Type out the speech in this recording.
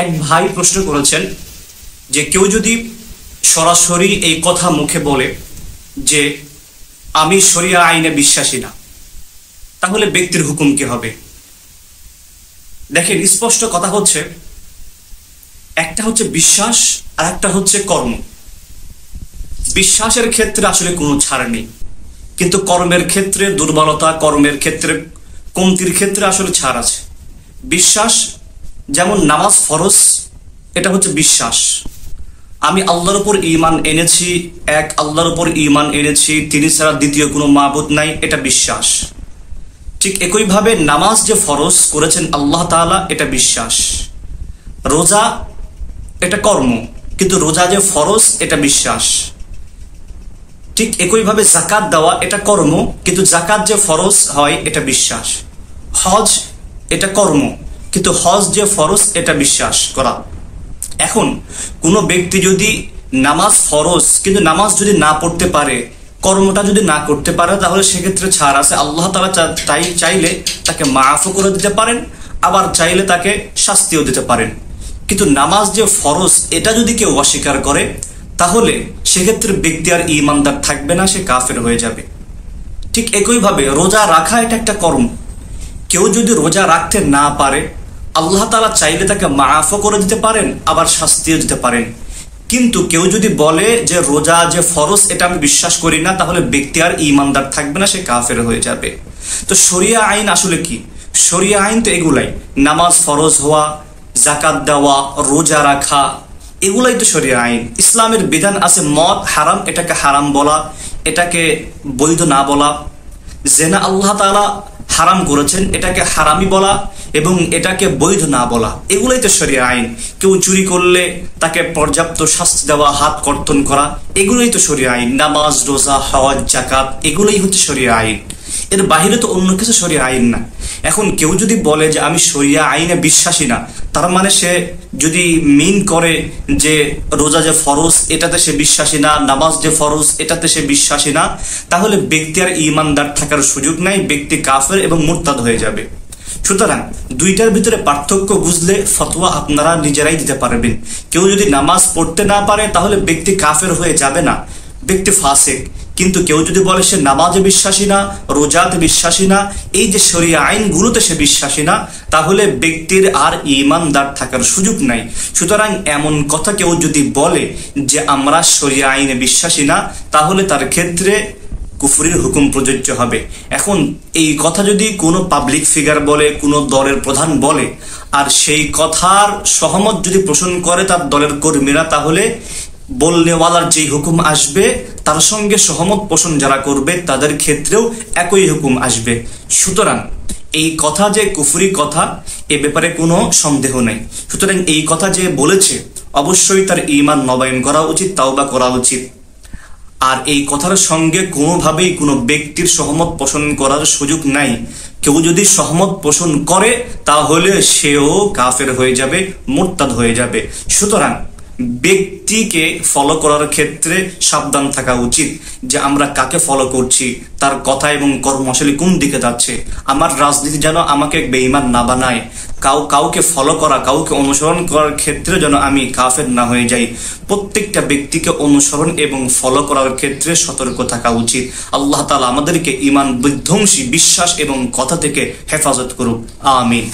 এক ভাই প্রশ্ন করেছেন যে কেউ যদি সরাসরি এই কথা মুখে বলে যে আমি শরিয়া আইনে বিশ্বাসী না, তাহলে ব্যক্তির হুকুম কি হবে? দেখেন, স্পষ্ট কথা হচ্ছে, একটা হচ্ছে বিশ্বাস আর একটা হচ্ছে কর্ম। বিশ্বাসের ক্ষেত্রে আসলে কোনো ছাড় নেই, কিন্তু কর্মের ক্ষেত্রে দুর্বলতা, কর্মের ক্ষেত্রে কমতির ক্ষেত্রে আসলে ছাড় আছে। বিশ্বাস যেমন নামাজ ফরজ, এটা হচ্ছে বিশ্বাস। আমি আল্লাহর উপর ঈমান এনেছি, এক আল্লাহর উপর ঈমান এনেছি, তিনি ছাড়া দ্বিতীয় কোনো মাবুদ নাই, এটা বিশ্বাস। ঠিক একইভাবে নামাজ যে ফরজ করেছেন আল্লাহ তাআলা, এটা বিশ্বাস। রোজা এটা কর্ম, কিন্তু রোজা যে ফরজ এটা বিশ্বাস। ঠিক একইভাবে যাকাত দেওয়া এটা কর্ম, কিন্তু যাকাত যে ফরজ হয় এটা বিশ্বাস। হজ এটা কর্ম, কিন্তু হজ যে ফরজ এটা বিশ্বাস করা। এখন কোনো ব্যক্তি যদি নামাজ ফরজ কিন্তু নামাজ যদি না পড়তে পারে, কর্মটা যদি না করতে পারে, তাহলে সেক্ষেত্রে ছাড় আছে। আল্লাহ তাআলা চাইলে তাকে মাফও করে দিতে পারেন, আবার চাইলে তাকে শাস্তিও দিতে পারেন। কিন্তু নামাজ যে ফরজ এটা যদি কেউ অস্বীকার করে, তাহলে সেক্ষেত্রে ব্যক্তি আর ঈমানদার থাকবে না, সে কাফের হয়ে যাবে। ঠিক একইভাবে রোজা রাখা এটা একটা কর্ম। কেউ যদি রোজা রাখতে না পারে, আল্লাহ তাআলা চাইলে তাকে মাফও করে দিতে পারেন, আবার শাস্তিও দিতে পারেন। কিন্তু কেউ যদি বলে যে রোজা যে ফরজ এটা আমি বিশ্বাস করি না, তাহলে ব্যক্তি আর ঈমানদার থাকবে না, সে কাফের হয়ে যাবে। তো শরিয়া আইন আসলে কি? শরিয়া আইন তো এগুলাই, নামাজ ফরজ হওয়া, যাকাত দেওয়া, রোজা রাখা, এগুলাই তো শরিয়া আইন। ইসলামের বিধান আছে মদ হারাম, এটাকে হারাম বলা, এটাকে বৈধ না বলা। জেনা আল্লাহ তাআলা হারাম করেছেন, এটাকে হারামি বলা এবং এটাকে বৈধ না বলা, এগুলাই তো শরিয়া আইন। কেউ চুরি করলে তাকে পর্যাপ্ত শাস্তি দেওয়া, হাত কর্তন করা, এগুলোই তো শরিয়া আইন। নামাজ, রোজা, হজ, যাকাত, এগুলোই হচ্ছে শরিয়া আইন। এর বাহিরে তো অন্য কিছু শরিয়া আইন না। এখন কেউ যদি বলে যে আমি শরিয়া আইনে বিশ্বাসী না, তার মানে সে যদি মিন করে যে রোজা যে ফরজ এটাতে সে বিশ্বাসী না, নামাজ যে ফরজ এটাতে সে বিশ্বাসী না, তাহলে ব্যক্তি আর ঈমানদার থাকার সুযোগ নাই, ব্যক্তি কাফের এবং মুরতাদ হয়ে যাবে। সুতরাং দুইটার ভিতরে পার্থক্য বুঝলে ফতোয়া আপনারা নিজেরাই দিতে পারবেন। কেউ যদি নামাজ পড়তে না পারে, তাহলে ব্যক্তি কাফের হয়ে যাবে না, ব্যক্তি ফাসিক। কিন্তু কেউ যদি বলে সে নামাজে বিশ্বাসী না, রোজাতে বিশ্বাসী না, এই যে শরিয়া আইনগুলোতে সে বিশ্বাসী না, তাহলে ব্যক্তির আর ঈমানদার থাকার সুযোগ নাই। সুতরাং এমন কথা কেউ যদি বলে যে আমরা শরিয়া আইনে বিশ্বাসী না, তাহলে তার ক্ষেত্রে কুফরির হুকুম প্রযোজ্য হবে। এখন এই কথা যদি কোনো পাবলিক ফিগার বলে, কোনো দলের প্রধান বলে, আর সেই কথার সহমত যদি পোষণ করে তার দলের কর্মীরা, তাহলে বলনেওয়ালার যেই হুকুম আসবে তার সঙ্গে সহমত পোষণ যারা করবে তাদের ক্ষেত্রেও একই হুকুম আসবে। সুতরাং এই কথা যে কুফরি কথা, এ ব্যাপারে কোনো সন্দেহ নেই। সুতরাং এই কথা যে বলেছে, অবশ্যই তার ঈমান নবায়ন করা উচিত, তাওবা করা উচিত। আর এই কথার সঙ্গে কোনোভাবেই কোনো ব্যক্তির সহমত পোষণ করার সুযোগ নাই। কেউ যদি সহমত পোষণ করে, তাহলে সেও কাফের হয়ে যাবে, মুরতাদ হয়ে যাবে। সুতরাং ব্যক্তিকে ফলো করার ক্ষেত্রে সাবধান থাকা উচিত যে আমরা কাকে ফলো করছি, তার কথা এবং কর্ম আসলে কোন দিকে যাচ্ছে। আমার রাজনীতি যেন আমাকে বেঈমান না বানায়। কাউকে ফলো করা, কাউকে অনুসরণ করার ক্ষেত্রে যেন আমি কাফের না হয়ে যাই। প্রত্যেকটা ব্যক্তিকে অনুসরণ এবং ফলো করার ক্ষেত্রে সতর্ক থাকা উচিত। আল্লাহ তাআলা আমাদেরকে ঈমান বিধ্বংসী বিশ্বাস এবং কথা থেকে হেফাজত করুক। আমিন।